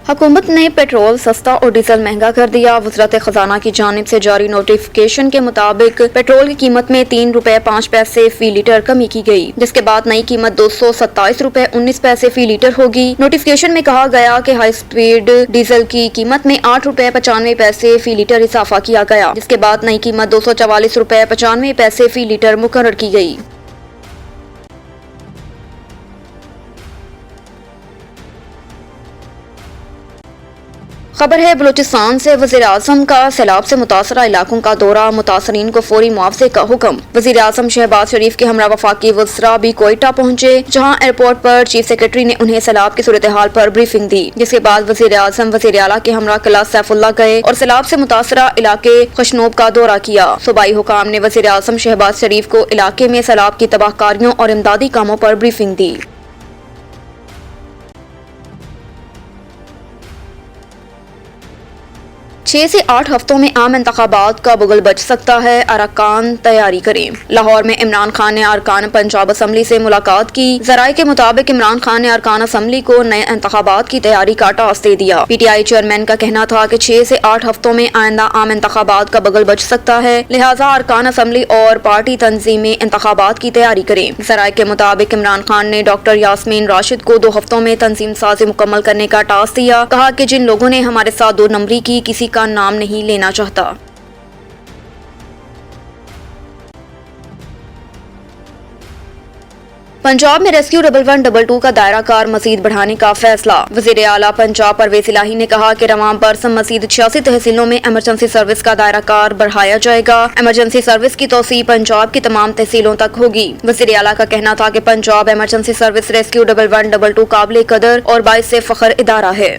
हुकूमत ने पेट्रोल सस्ता और डीजल महंगा कर दिया। वज़रात खजाना की जानिब से जारी नोटिफिकेशन के मुताबिक पेट्रोल की कीमत में ₹3.5 फी लीटर कमी की गई, जिसके बाद नई कीमत ₹227.19 फी लीटर होगी। नोटिफिकेशन में कहा गया कि हाई स्पीड डीजल की कीमत में ₹8.95 फी लीटर इजाफा किया गया, जिसके बाद नई कीमत ₹244.95 फी लीटर मुकर्रर की गई। खबर है बलूचिस्तान से। वज़ीर आज़म का सैलाब से मुतासरा इलाकों का दौरा, मुतासरीन को फौरी मुआवजे का हुक्म। वज़ीर आज़म शहबाज शरीफ के हमरा वफाकी वज़रा भी कोयटा पहुंचे, जहां एयरपोर्ट पर चीफ सेक्रेटरी ने उन्हें सैलाब की सूरत हाल पर ब्रीफिंग दी, जिसके बाद वज़ीर आज़म वज़ीर आला के हमरा किला सैफुल्ला गए और सैलाब से मुतासरा इलाके खशनोब का दौरा किया। सूबाई हुकाम ने वज़ीर आज़म शहबाज शरीफ को इलाके में सैलाब की तबाहकारियों और इमदादी कामों पर ब्रीफिंग दी। 6 से 8 हफ्तों में आम इंतखाबात का बुगल बच सकता है, अरकान तैयारी करें। लाहौर में इमरान खान ने अरकान पंजाब असम्बली से मुलाकात की। ज़राए के मुताबिक इमरान खान ने अरकान असम्बली को नए इंतखाबात की तैयारी का टास्क दे दिया। PTI चेयरमैन का कहना था कि 6 से 8 हफ्तों में आइंदा आम इंतखाबात का बुगल बच सकता है, लिहाजा अरकान असम्बली और पार्टी तंजीमें इंतखाबात की तैयारी करें। ज़राए के मुताबिक इमरान खान ने डॉक्टर यास्मीन राशिद को 2 हफ्तों में तंजीम साजी मुकम्मल करने का टास्क दिया। कहा कि जिन लोगों ने हमारे साथ 2 नंबरी की, किसी का नाम नहीं लेना चाहता। पंजाब में रेस्क्यू 1112 का दायरा कार मजीद बढ़ाने का फैसला। वज़ीर आला पंजाब परवेज इलाही ने कहा कि रवां बरस मजीद 86 तहसीलों में एमरजेंसी सर्विस का दायरा कार बढ़ाया जाएगा। एमरजेंसी सर्विस की तौसीह पंजाब की तमाम तहसीलों तक होगी। वज़ीर आला का कहना था कि पंजाब एमरजेंसी सर्विस रेस्क्यू 1112 काबिल कदर और बाइस से फख्र इदारा है।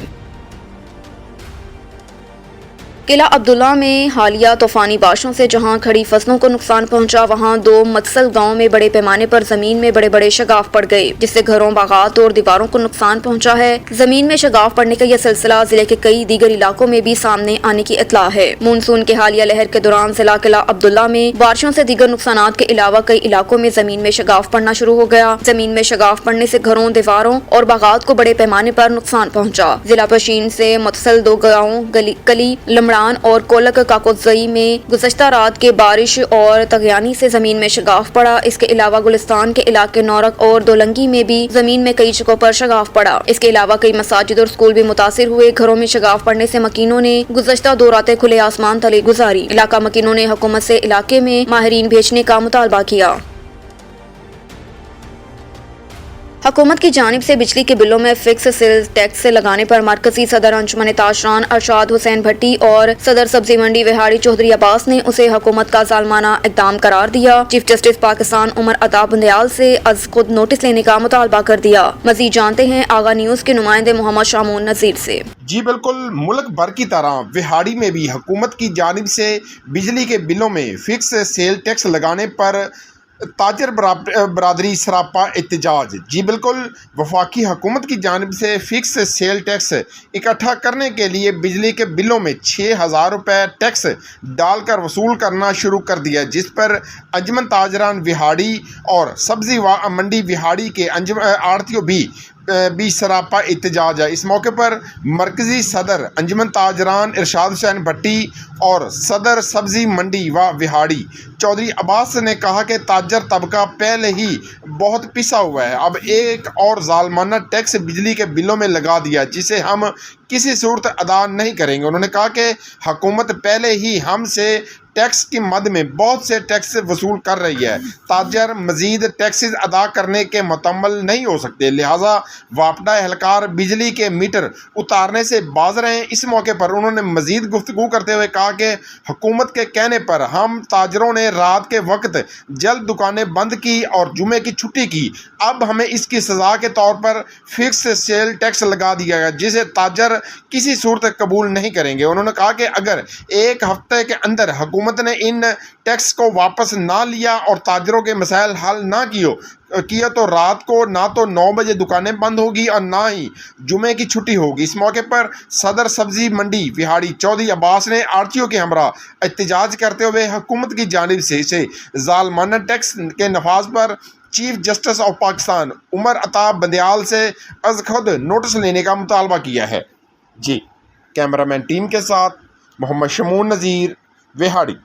किला अब्दुल्ला में हालिया तूफानी बारिशों से जहां खड़ी फसलों को नुकसान पहुंचा, वहां 2 मत्सल गांव में बड़े पैमाने पर जमीन में बड़े बड़े शगाफ पड़ गए, जिससे घरों, बागात और दीवारों को नुकसान पहुंचा है। जमीन में शगाफ पड़ने का यह सिलसिला जिले के कई दीगर इलाकों में भी सामने आने की इत्तला है। मानसून के हालिया लहर के दौरान जिला किला अब्दुल्ला में बारिशों से दीगर नुकसानात के अलावा कई इलाकों में जमीन में शगाफ पड़ना शुरू हो गया। जमीन में शगाफ पड़ने से घरों, दीवारों और बागात को बड़े पैमाने पर नुकसान पहुंचा। जिला पशीन से मुतसल 2 गाँव कली, लमड़ान और कोलक काकोजई में गुज़श्ता रात के बारिश और तगयानी से जमीन में शगाफ पड़ा। इसके अलावा गुलिस्तान के इलाके नौरक और दोलंगी में भी जमीन में कई जगहों पर शगाफ पड़ा। इसके अलावा कई मसाजिद और स्कूल भी मुतासिर हुए। घरों में शगाफ पड़ने से मकीनों ने गुज़श्ता 2 रातें खुले आसमान तले गुजारी। इलाका मकीनों ने हुकूमत से इलाके में माहिरीन भेजने का मुतालबा किया। हुकूमत की जानिब से बिजली के बिलों में फिक्स सेल टैक्स लगाने पर मरकजी सदर अंजुमन ताशरान अरशाद हुसैन भट्टी और सदर सब्जी मंडी विहाड़ी चौधरी अब्बास ने उसे हुकूमत का जालमाना इकदाम करार दिया। चीफ जस्टिस पाकिस्तान उमर अता बंदयाल से अज खुद नोटिस लेने का मुतालबा कर दिया। मजीद जानते हैं आगा न्यूज के नुमाइंदे मोहम्मद शामून नजीर से। जी बिल्कुल, मुल्क भर की तरह विहाड़ी में भी हुकूमत की जानिब से बिजली के बिलों में फिक्स सेल टैक्स लगाने पर ताजर बरादरी सरापा एहतजाज। जी बिल्कुल, वफाकी हुकूमत की जानिब से फिक्स सेल टैक्स इकट्ठा करने के लिए बिजली के बिलों में 6,000 रुपये टैक्स डालकर वसूल करना शुरू कर दिया, जिस पर अंजुमन ताजरान विहाड़ी और सब्जी मंडी विहाड़ी के आड़तियों भी सरापा एहतजाज है। इस मौके पर मरकजी सदर अंजुमन ताजरान इरशाद हुसैन भट्टी और सदर सब्जी मंडी व विहाड़ी चौधरी अब्बास ने कहा कि ताजर तबका पहले ही बहुत पिसा हुआ है, अब एक और जालमाना टैक्स बिजली के बिलों में लगा दिया, जिसे हम किसी सूरत अदा नहीं करेंगे। उन्होंने कहा कि हुकूमत पहले ही हमसे टैक्स की मद में बहुत से टैक्स वसूल कर रही है। ताजर मजीद टैक्सेस अदा करने के मुतम्मल नहीं हो सकते, लिहाजा वापडा एहलकार बिजली के मीटर उतारने से बाज रहे हैं। इस मौके पर उन्होंने मजीद गुफ्तगू करते हुए कहा कि हुकूमत के कहने पर हम ताजरों ने रात के वक्त जल्द दुकानें बंद की और जुमे की छुट्टी की, अब हमें इसकी सज़ा के तौर पर फिक्स सेल टैक्स लगा दिया गया, जिसे ताजर किसी सूरत कबूल नहीं करेंगे। उन्होंने कहा कि अगर एक हफ्ते के अंदर हुकूमत ने इन टैक्स को वापस ना लिया और ताजरों के मसाइल हल ना किया तो रात को ना तो 9 बजे दुकानें बंद होगी और ना ही जुमे की छुट्टी होगी। इस मौके पर सदर सब्जी मंडी विहाड़ी चौधरी अब्बास ने आड़तियों के हमरा एहतजाज करते हुए हुकूमत की जानिब से इसे जालमाना टैक्स के नफाज पर chief justice of Pakistan Umar Ata Bandial से अज खुद नोटिस लेने का मुतालबा किया है। جی کیمرہ مین ٹیم کے ساتھ محمد شمون نذیر وہاڑی.